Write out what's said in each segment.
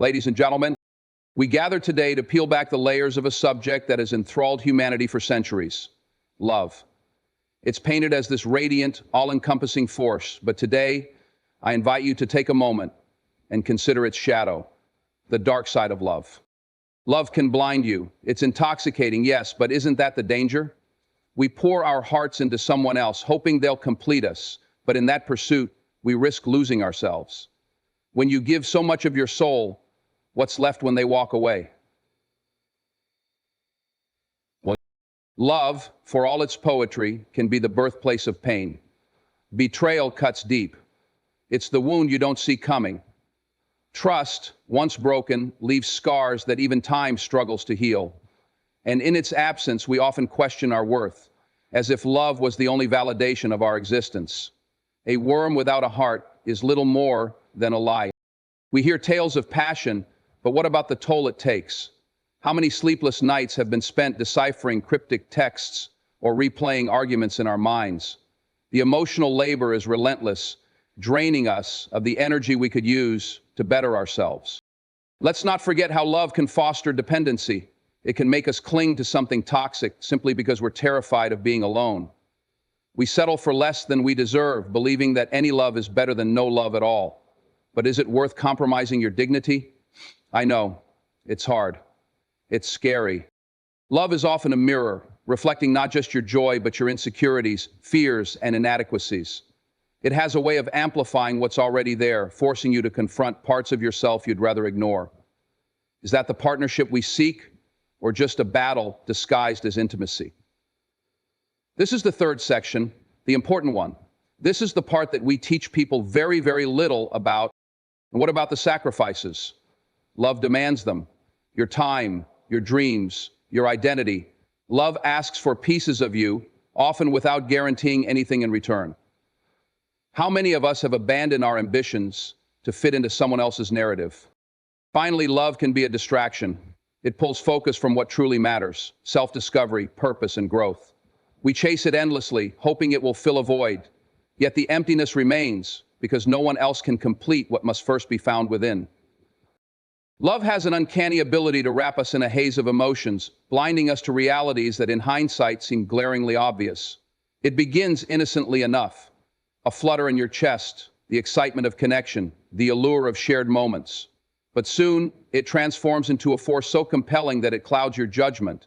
Ladies and gentlemen, we gather today to peel back the layers of a subject that has enthralled humanity for centuries: love. It's painted as this radiant, all-encompassing force, but today, I invite you to take a moment and consider its shadow, the dark side of love. Love can blind you. It's intoxicating, yes, but isn't that the danger? We pour our hearts into someone else, hoping they'll complete us, but in that pursuit, we risk losing ourselves. When you give so much of your soul, what's left when they walk away? Love, for all its poetry, can be the birthplace of pain. Betrayal cuts deep. It's the wound you don't see coming. Trust, once broken, leaves scars that even time struggles to heal. And in its absence, we often question our worth, as if love was the only validation of our existence. A worm without a heart is little more than a lie. We hear tales of passion, but what about the toll it takes? How many sleepless nights have been spent deciphering cryptic texts or replaying arguments in our minds? The emotional labor is relentless, draining us of the energy we could use to better ourselves. Let's not forget how love can foster dependency. It can make us cling to something toxic simply because we're terrified of being alone. We settle for less than we deserve, believing that any love is better than no love at all. But is it worth compromising your dignity? I know, it's hard. It's scary. Love is often a mirror, reflecting not just your joy, but your insecurities, fears, and inadequacies. It has a way of amplifying what's already there, forcing you to confront parts of yourself you'd rather ignore. Is that the partnership we seek, or just a battle disguised as intimacy? This is the third section, the important one. This is the part that we teach people very, very little about. And what about the sacrifices? Love demands them. Your time, your dreams, your identity. Love asks for pieces of you, often without guaranteeing anything in return. How many of us have abandoned our ambitions to fit into someone else's narrative? Finally, love can be a distraction. It pulls focus from what truly matters: self-discovery, purpose, and growth. We chase it endlessly, hoping it will fill a void. Yet the emptiness remains because no one else can complete what must first be found within. Love has an uncanny ability to wrap us in a haze of emotions, blinding us to realities that in hindsight seem glaringly obvious. It begins innocently enough: a flutter in your chest, the excitement of connection, the allure of shared moments. But soon, it transforms into a force so compelling that it clouds your judgment.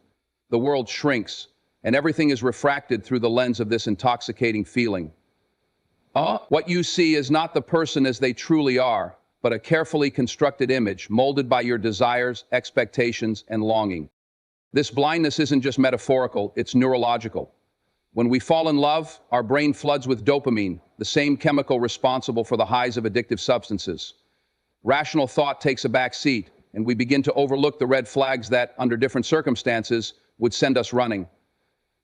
The world shrinks, and everything is refracted through the lens of this intoxicating feeling. What you see is not the person as they truly are, but a carefully constructed image molded by your desires, expectations, and longing. This blindness isn't just metaphorical, it's neurological. When we fall in love, our brain floods with dopamine, the same chemical responsible for the highs of addictive substances. Rational thought takes a back seat, and we begin to overlook the red flags that, under different circumstances, would send us running.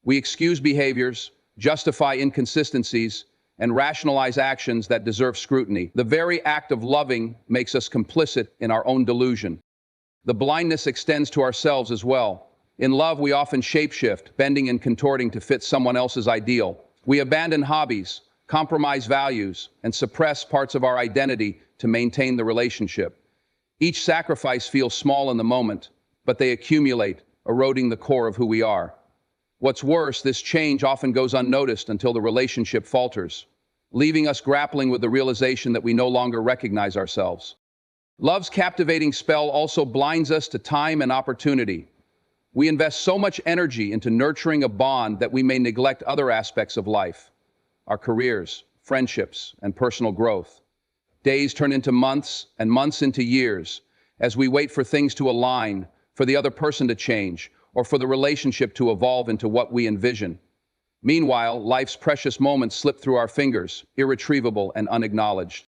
We excuse behaviors, justify inconsistencies, and rationalize actions that deserve scrutiny. The very act of loving makes us complicit in our own delusion. The blindness extends to ourselves as well. In love, we often shapeshift, bending and contorting to fit someone else's ideal. We abandon hobbies, compromise values, and suppress parts of our identity to maintain the relationship. Each sacrifice feels small in the moment, but they accumulate, eroding the core of who we are. What's worse, this change often goes unnoticed until the relationship falters, leaving us grappling with the realization that we no longer recognize ourselves. Love's captivating spell also blinds us to time and opportunity. We invest so much energy into nurturing a bond that we may neglect other aspects of life: our careers, friendships, and personal growth. Days turn into months, and months into years, as we wait for things to align, for the other person to change, or for the relationship to evolve into what we envision. Meanwhile, life's precious moments slip through our fingers, irretrievable and unacknowledged.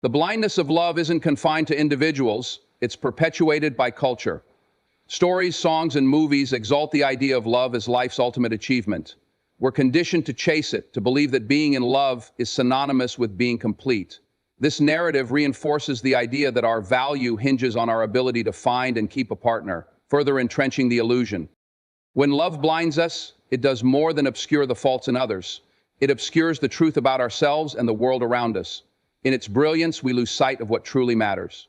The blindness of love isn't confined to individuals, it's perpetuated by culture. Stories, songs, and movies exalt the idea of love as life's ultimate achievement. We're conditioned to chase it, to believe that being in love is synonymous with being complete. This narrative reinforces the idea that our value hinges on our ability to find and keep a partner, further entrenching the illusion. When love blinds us, it does more than obscure the faults in others. It obscures the truth about ourselves and the world around us. In its brilliance, we lose sight of what truly matters.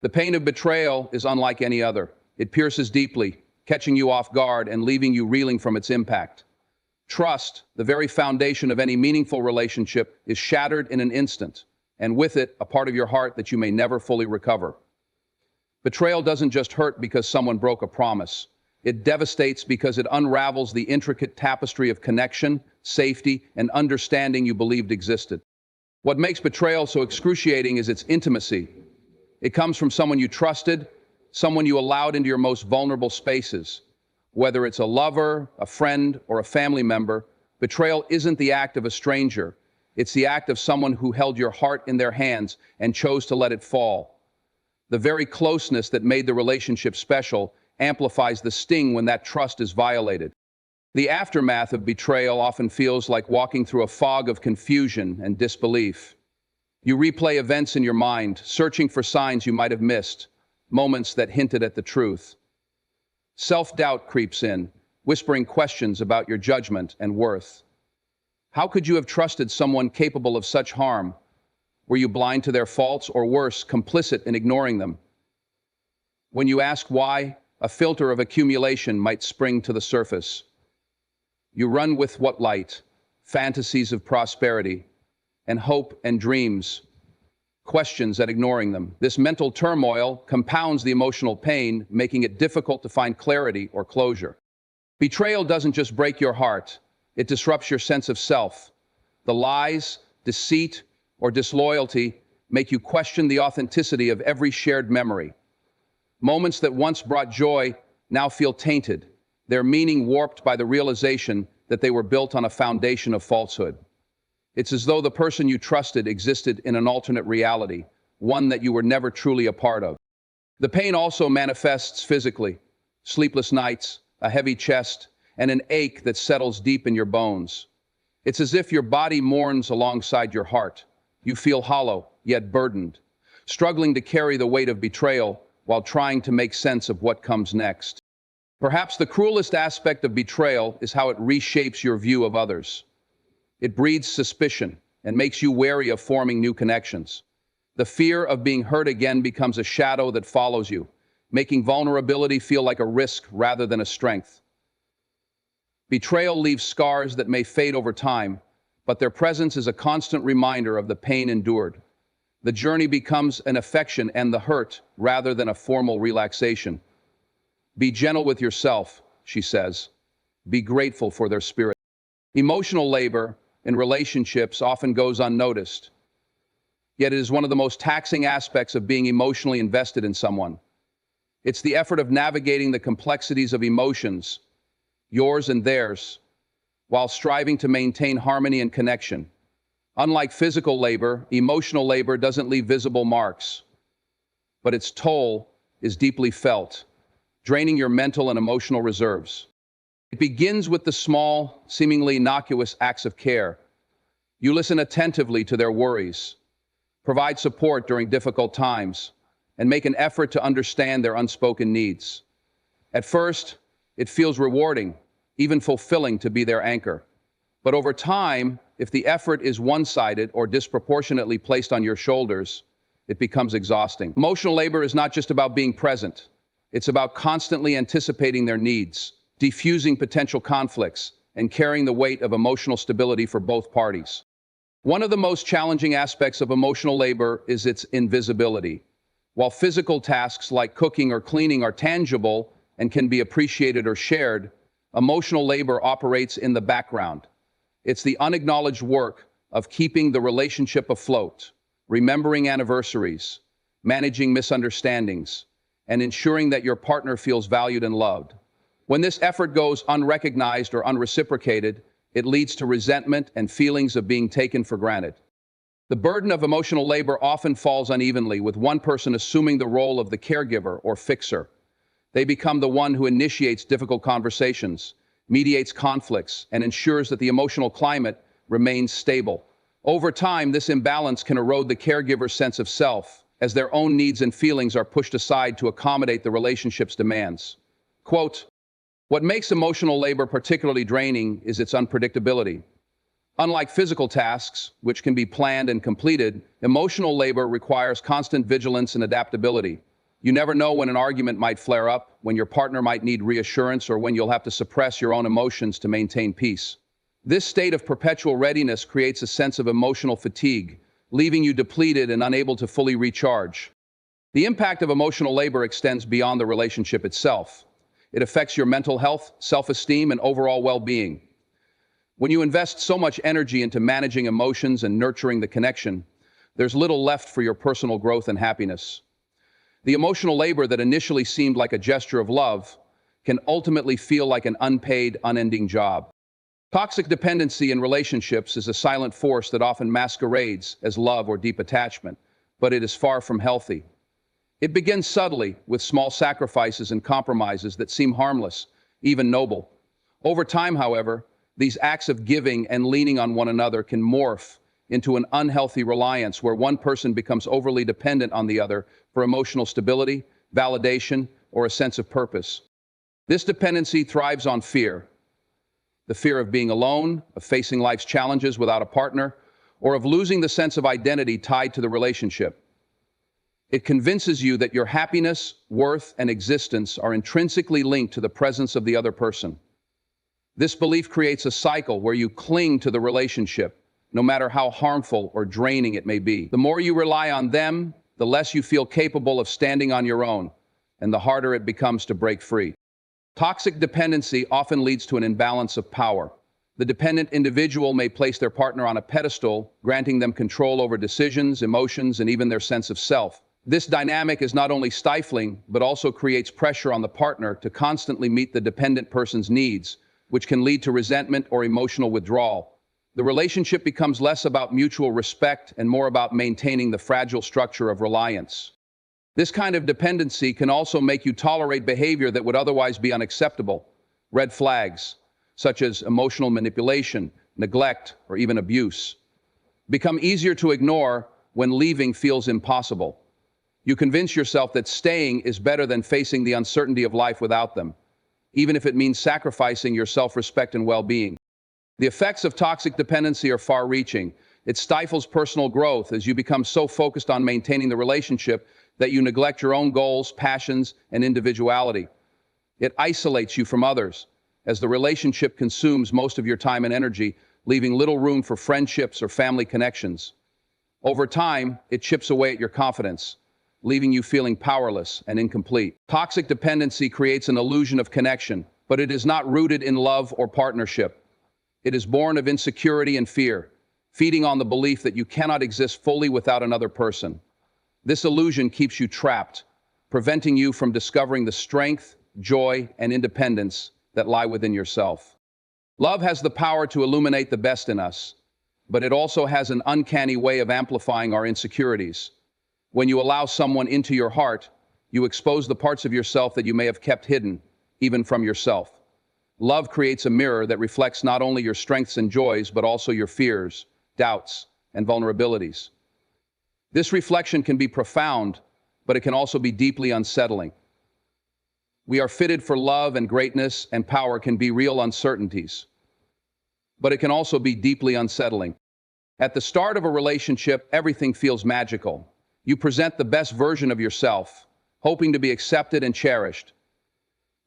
The pain of betrayal is unlike any other. It pierces deeply, catching you off guard and leaving you reeling from its impact. Trust, the very foundation of any meaningful relationship, is shattered in an instant, and with it, a part of your heart that you may never fully recover. Betrayal doesn't just hurt because someone broke a promise. It devastates because it unravels the intricate tapestry of connection, safety, and understanding you believed existed. What makes betrayal so excruciating is its intimacy. It comes from someone you trusted, someone you allowed into your most vulnerable spaces. Whether it's a lover, a friend, or a family member, betrayal isn't the act of a stranger. It's the act of someone who held your heart in their hands and chose to let it fall. The very closeness that made the relationship special amplifies the sting when that trust is violated. The aftermath of betrayal often feels like walking through a fog of confusion and disbelief. You replay events in your mind, searching for signs you might have missed, moments that hinted at the truth. Self-doubt creeps in, whispering questions about your judgment and worth. How could you have trusted someone capable of such harm? Were you blind to their faults, or worse, complicit in ignoring them? When you ask why, a filter of accumulation might spring to the surface. You run with what light? Fantasies of prosperity, and hope and dreams, questions at ignoring them. This mental turmoil compounds the emotional pain, making it difficult to find clarity or closure. Betrayal doesn't just break your heart, it disrupts your sense of self. The lies, deceit, or disloyalty make you question the authenticity of every shared memory. Moments that once brought joy now feel tainted, their meaning warped by the realization that they were built on a foundation of falsehood. It's as though the person you trusted existed in an alternate reality, one that you were never truly a part of. The pain also manifests physically: sleepless nights, a heavy chest, and an ache that settles deep in your bones. It's as if your body mourns alongside your heart. You feel hollow, yet burdened, struggling to carry the weight of betrayal while trying to make sense of what comes next. Perhaps the cruelest aspect of betrayal is how it reshapes your view of others. It breeds suspicion and makes you wary of forming new connections. The fear of being hurt again becomes a shadow that follows you, making vulnerability feel like a risk rather than a strength. Betrayal leaves scars that may fade over time, but their presence is a constant reminder of the pain endured. The journey becomes an affection and the hurt rather than a formal relaxation. Be gentle with yourself, she says. Be grateful for their spirit. Emotional labor in relationships often goes unnoticed, yet it is one of the most taxing aspects of being emotionally invested in someone. It's the effort of navigating the complexities of emotions, yours and theirs, while striving to maintain harmony and connection. Unlike physical labor, emotional labor doesn't leave visible marks, but its toll is deeply felt, draining your mental and emotional reserves. It begins with the small, seemingly innocuous acts of care. You listen attentively to their worries, provide support during difficult times, and make an effort to understand their unspoken needs. At first, it feels rewarding, even fulfilling to be their anchor. But over time, if the effort is one-sided or disproportionately placed on your shoulders, it becomes exhausting. Emotional labor is not just about being present. It's about constantly anticipating their needs, diffusing potential conflicts, and carrying the weight of emotional stability for both parties. One of the most challenging aspects of emotional labor is its invisibility. While physical tasks like cooking or cleaning are tangible and can be appreciated or shared, emotional labor operates in the background. It's the unacknowledged work of keeping the relationship afloat, remembering anniversaries, managing misunderstandings, and ensuring that your partner feels valued and loved. When this effort goes unrecognized or unreciprocated, it leads to resentment and feelings of being taken for granted. The burden of emotional labor often falls unevenly, with one person assuming the role of the caregiver or fixer. They become the one who initiates difficult conversations, mediates conflicts, and ensures that the emotional climate remains stable. Over time, this imbalance can erode the caregiver's sense of self, as their own needs and feelings are pushed aside to accommodate the relationship's demands. Quote, "What makes emotional labor particularly draining is its unpredictability. Unlike physical tasks, which can be planned and completed, emotional labor requires constant vigilance and adaptability. You never know when an argument might flare up, when your partner might need reassurance, or when you'll have to suppress your own emotions to maintain peace. This state of perpetual readiness creates a sense of emotional fatigue, leaving you depleted and unable to fully recharge. The impact of emotional labor extends beyond the relationship itself. It affects your mental health, self-esteem, and overall well-being. When you invest so much energy into managing emotions and nurturing the connection, there's little left for your personal growth and happiness. The emotional labor that initially seemed like a gesture of love can ultimately feel like an unpaid, unending job. Toxic dependency in relationships is a silent force that often masquerades as love or deep attachment, but it is far from healthy. It begins subtly, with small sacrifices and compromises that seem harmless, even noble. Over time, however, these acts of giving and leaning on one another can morph into an unhealthy reliance where one person becomes overly dependent on the other for emotional stability, validation, or a sense of purpose. This dependency thrives on fear. The fear of being alone, of facing life's challenges without a partner, or of losing the sense of identity tied to the relationship. It convinces you that your happiness, worth, and existence are intrinsically linked to the presence of the other person. This belief creates a cycle where you cling to the relationship, no matter how harmful or draining it may be. The more you rely on them, the less you feel capable of standing on your own, and the harder it becomes to break free. Toxic dependency often leads to an imbalance of power. The dependent individual may place their partner on a pedestal, granting them control over decisions, emotions, and even their sense of self. This dynamic is not only stifling, but also creates pressure on the partner to constantly meet the dependent person's needs, which can lead to resentment or emotional withdrawal. The relationship becomes less about mutual respect and more about maintaining the fragile structure of reliance. This kind of dependency can also make you tolerate behavior that would otherwise be unacceptable. Red flags, such as emotional manipulation, neglect, or even abuse, become easier to ignore when leaving feels impossible. You convince yourself that staying is better than facing the uncertainty of life without them, even if it means sacrificing your self-respect and well-being. The effects of toxic dependency are far-reaching. It stifles personal growth as you become so focused on maintaining the relationship that you neglect your own goals, passions, and individuality. It isolates you from others, as the relationship consumes most of your time and energy, leaving little room for friendships or family connections. Over time, it chips away at your confidence, leaving you feeling powerless and incomplete. Toxic dependency creates an illusion of connection, but it is not rooted in love or partnership. It is born of insecurity and fear, feeding on the belief that you cannot exist fully without another person. This illusion keeps you trapped, preventing you from discovering the strength, joy, and independence that lie within yourself. Love has the power to illuminate the best in us, but it also has an uncanny way of amplifying our insecurities. When you allow someone into your heart, you expose the parts of yourself that you may have kept hidden, even from yourself. Love creates a mirror that reflects not only your strengths and joys, but also your fears, doubts, and vulnerabilities. This reflection can be profound, but it can also be deeply unsettling. We are fitted for love, and greatness and power can be real uncertainties, but it can also be deeply unsettling. At the start of a relationship, everything feels magical. You present the best version of yourself, hoping to be accepted and cherished.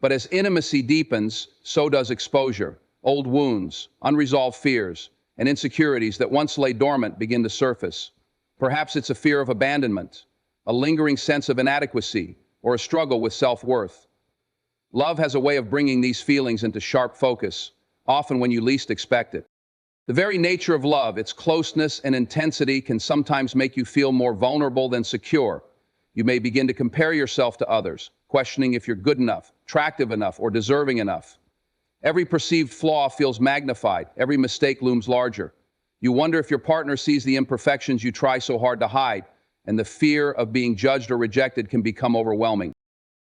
But as intimacy deepens, so does exposure. Old wounds, unresolved fears, and insecurities that once lay dormant begin to surface. Perhaps it's a fear of abandonment, a lingering sense of inadequacy, or a struggle with self-worth. Love has a way of bringing these feelings into sharp focus, often when you least expect it. The very nature of love, its closeness and intensity, can sometimes make you feel more vulnerable than secure. You may begin to compare yourself to others, questioning if you're good enough, attractive enough, or deserving enough. Every perceived flaw feels magnified, every mistake looms larger. You wonder if your partner sees the imperfections you try so hard to hide, and the fear of being judged or rejected can become overwhelming.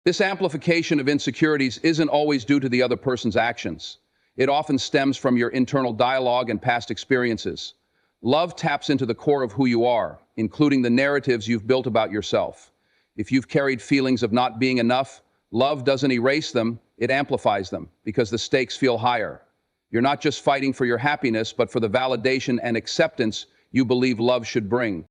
This amplification of insecurities isn't always due to the other person's actions. It often stems from your internal dialogue and past experiences. Love taps into the core of who you are, including the narratives you've built about yourself. If you've carried feelings of not being enough, love doesn't erase them, it amplifies them, because the stakes feel higher. You're not just fighting for your happiness, but for the validation and acceptance you believe love should bring.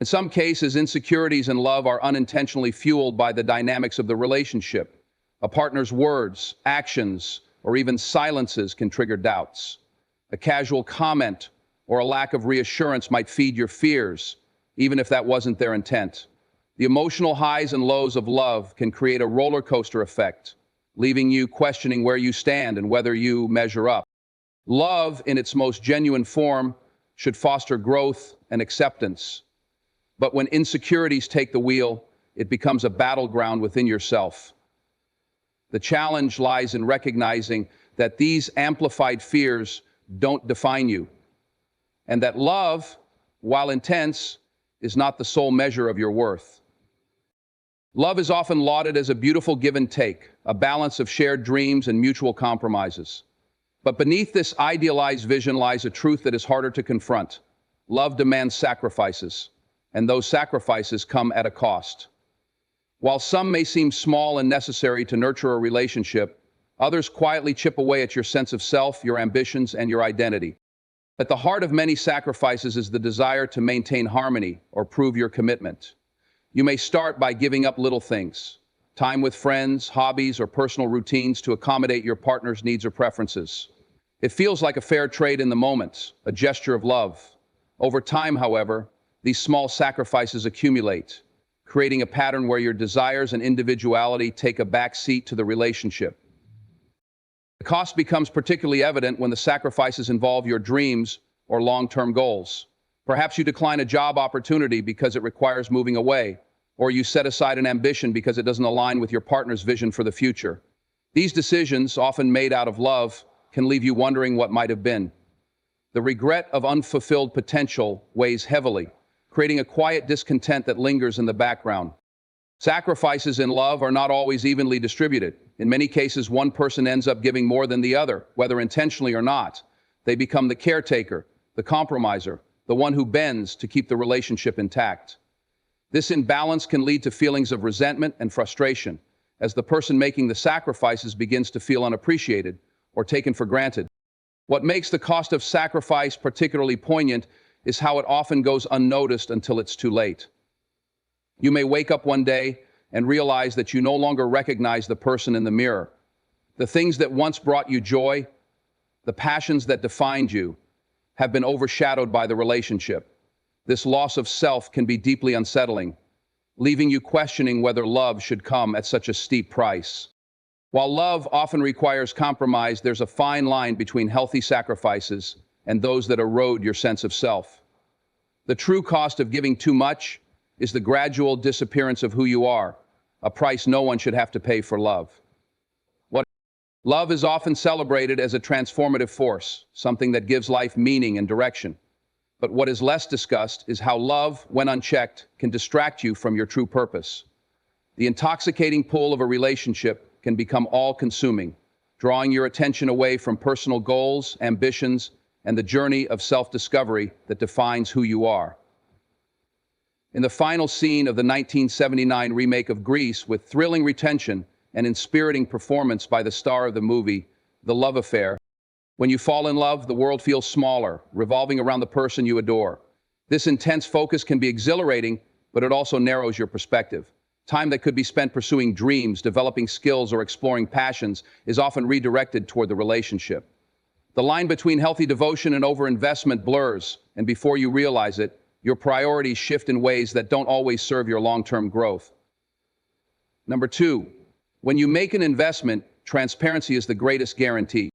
In some cases, insecurities in love are unintentionally fueled by the dynamics of the relationship. A partner's words, actions, or even silences can trigger doubts. A casual comment or a lack of reassurance might feed your fears, even if that wasn't their intent. The emotional highs and lows of love can create a roller coaster effect, leaving you questioning where you stand and whether you measure up. Love, in its most genuine form, should foster growth and acceptance. But when insecurities take the wheel, it becomes a battleground within yourself. The challenge lies in recognizing that these amplified fears don't define you, and that love, while intense, is not the sole measure of your worth. Love is often lauded as a beautiful give and take, a balance of shared dreams and mutual compromises. But beneath this idealized vision lies a truth that is harder to confront. Love demands sacrifices, and those sacrifices come at a cost. While some may seem small and necessary to nurture a relationship, others quietly chip away at your sense of self, your ambitions, and your identity. At the heart of many sacrifices is the desire to maintain harmony or prove your commitment. You may start by giving up little things, time with friends, hobbies, or personal routines to accommodate your partner's needs or preferences. It feels like a fair trade in the moment, a gesture of love. Over time, however, these small sacrifices accumulate, creating a pattern where your desires and individuality take a back seat to the relationship. The cost becomes particularly evident when the sacrifices involve your dreams or long-term goals. Perhaps you decline a job opportunity because it requires moving away, or you set aside an ambition because it doesn't align with your partner's vision for the future. These decisions, often made out of love, can leave you wondering what might have been. The regret of unfulfilled potential weighs heavily, creating a quiet discontent that lingers in the background. Sacrifices in love are not always evenly distributed. In many cases, one person ends up giving more than the other, whether intentionally or not. They become the caretaker, the compromiser, the one who bends to keep the relationship intact. This imbalance can lead to feelings of resentment and frustration, as the person making the sacrifices begins to feel unappreciated or taken for granted. What makes the cost of sacrifice particularly poignant is how it often goes unnoticed until it's too late. You may wake up one day and realize that you no longer recognize the person in the mirror. The things that once brought you joy, the passions that defined you, have been overshadowed by the relationship. This loss of self can be deeply unsettling, leaving you questioning whether love should come at such a steep price. While love often requires compromise, there's a fine line between healthy sacrifices and those that erode your sense of self. The true cost of giving too much is the gradual disappearance of who you are, a price no one should have to pay for love. Love is often celebrated as a transformative force, something that gives life meaning and direction. But what is less discussed is how love, when unchecked, can distract you from your true purpose. The intoxicating pull of a relationship can become all-consuming, drawing your attention away from personal goals, ambitions, and the journey of self-discovery that defines who you are. In the final scene of the 1979 remake of Grease, with thrilling retention and inspiriting performance by the star of the movie, The Love Affair, when you fall in love, the world feels smaller, revolving around the person you adore. This intense focus can be exhilarating, but it also narrows your perspective. Time that could be spent pursuing dreams, developing skills, or exploring passions is often redirected toward the relationship. The line between healthy devotion and overinvestment blurs, and before you realize it, your priorities shift in ways that don't always serve your long-term growth. Number 2, when you make an investment, transparency is the greatest guarantee.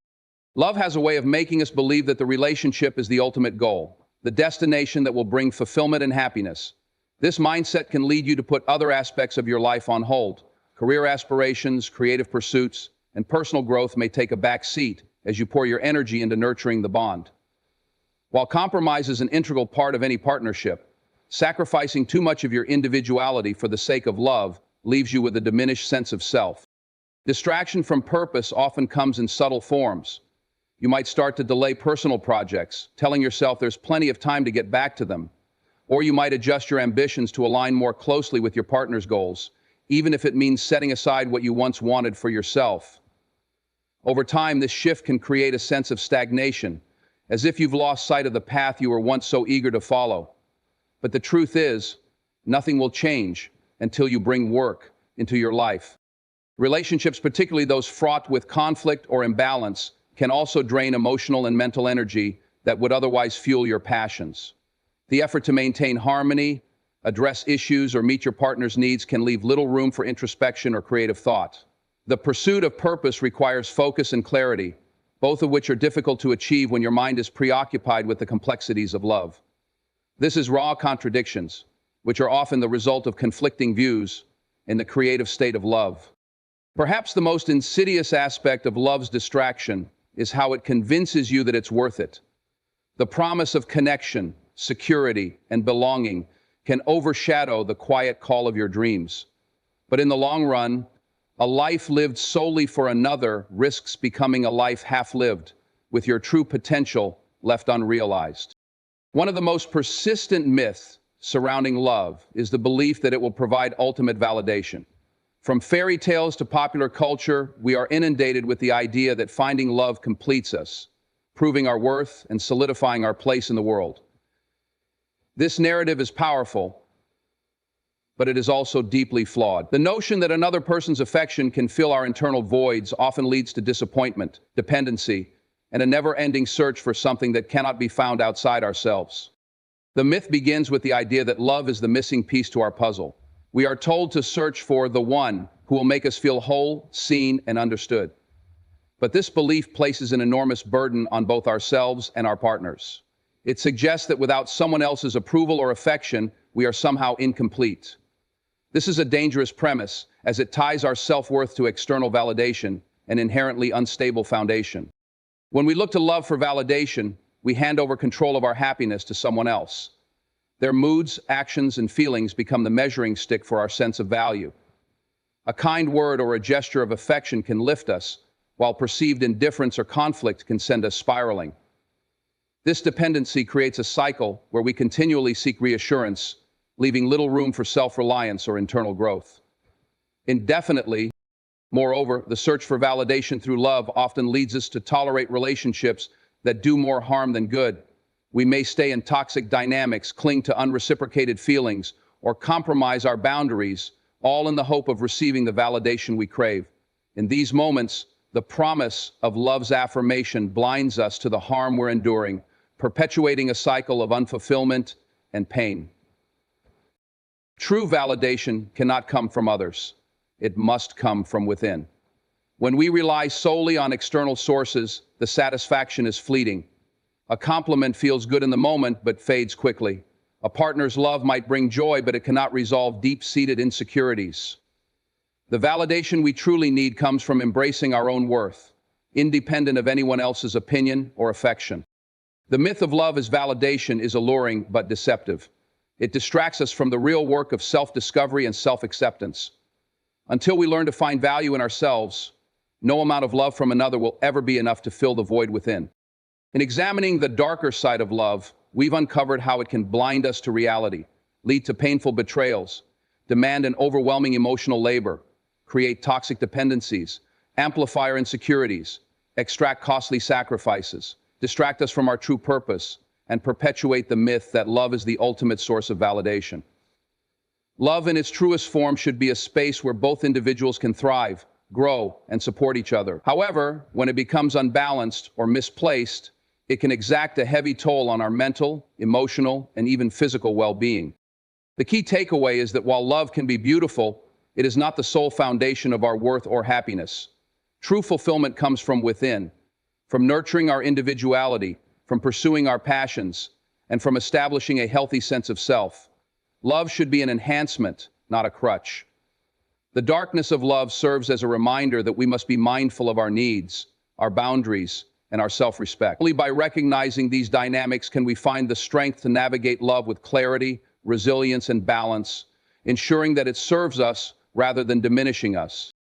Love has a way of making us believe that the relationship is the ultimate goal, the destination that will bring fulfillment and happiness. This mindset can lead you to put other aspects of your life on hold. Career aspirations, creative pursuits, and personal growth may take a back seat as you pour your energy into nurturing the bond. While compromise is an integral part of any partnership, sacrificing too much of your individuality for the sake of love leaves you with a diminished sense of self. Distraction from purpose often comes in subtle forms. You might start to delay personal projects, telling yourself there's plenty of time to get back to them. Or you might adjust your ambitions to align more closely with your partner's goals, even if it means setting aside what you once wanted for yourself. Over time, this shift can create a sense of stagnation, as if you've lost sight of the path you were once so eager to follow. But the truth is, nothing will change until you bring work into your life. Relationships, particularly those fraught with conflict or imbalance, can also drain emotional and mental energy that would otherwise fuel your passions. The effort to maintain harmony, address issues, or meet your partner's needs can leave little room for introspection or creative thought. The pursuit of purpose requires focus and clarity, both of which are difficult to achieve when your mind is preoccupied with the complexities of love. This is raw contradictions, which are often the result of conflicting views in the creative state of love. Perhaps the most insidious aspect of love's distraction is how it convinces you that it's worth it. The promise of connection, security, and belonging can overshadow the quiet call of your dreams. But in the long run, a life lived solely for another risks becoming a life half-lived, with your true potential left unrealized. One of the most persistent myths surrounding love is the belief that it will provide ultimate validation. From fairy tales to popular culture, we are inundated with the idea that finding love completes us, proving our worth and solidifying our place in the world. This narrative is powerful, but it is also deeply flawed. The notion that another person's affection can fill our internal voids often leads to disappointment, dependency, and a never-ending search for something that cannot be found outside ourselves. The myth begins with the idea that love is the missing piece to our puzzle. We are told to search for the one who will make us feel whole, seen, and understood. But this belief places an enormous burden on both ourselves and our partners. It suggests that without someone else's approval or affection, we are somehow incomplete. This is a dangerous premise, as it ties our self-worth to external validation, an inherently unstable foundation. When we look to love for validation, we hand over control of our happiness to someone else. Their moods, actions, and feelings become the measuring stick for our sense of value. A kind word or a gesture of affection can lift us, while perceived indifference or conflict can send us spiraling. This dependency creates a cycle where we continually seek reassurance, leaving little room for self-reliance or internal growth. Indefinitely, moreover, the search for validation through love often leads us to tolerate relationships that do more harm than good. We may stay in toxic dynamics, cling to unreciprocated feelings, or compromise our boundaries, all in the hope of receiving the validation we crave. In these moments, the promise of love's affirmation blinds us to the harm we're enduring, perpetuating a cycle of unfulfillment and pain. True validation cannot come from others. It must come from within. When we rely solely on external sources, the satisfaction is fleeting. A compliment feels good in the moment, but fades quickly. A partner's love might bring joy, but it cannot resolve deep-seated insecurities. The validation we truly need comes from embracing our own worth, independent of anyone else's opinion or affection. The myth of love as validation is alluring but deceptive. It distracts us from the real work of self-discovery and self-acceptance. Until we learn to find value in ourselves, no amount of love from another will ever be enough to fill the void within. In examining the darker side of love, we've uncovered how it can blind us to reality, lead to painful betrayals, demand an overwhelming emotional labor, create toxic dependencies, amplify our insecurities, extract costly sacrifices, distract us from our true purpose, and perpetuate the myth that love is the ultimate source of validation. Love in its truest form should be a space where both individuals can thrive, grow, and support each other. However, when it becomes unbalanced or misplaced, it can exact a heavy toll on our mental, emotional, and even physical well-being. The key takeaway is that while love can be beautiful, it is not the sole foundation of our worth or happiness. True fulfillment comes from within, from nurturing our individuality, from pursuing our passions, and from establishing a healthy sense of self. Love should be an enhancement, not a crutch. The darkness of love serves as a reminder that we must be mindful of our needs, our boundaries, and our self-respect. Only by recognizing these dynamics can we find the strength to navigate love with clarity, resilience, and balance, ensuring that it serves us rather than diminishing us.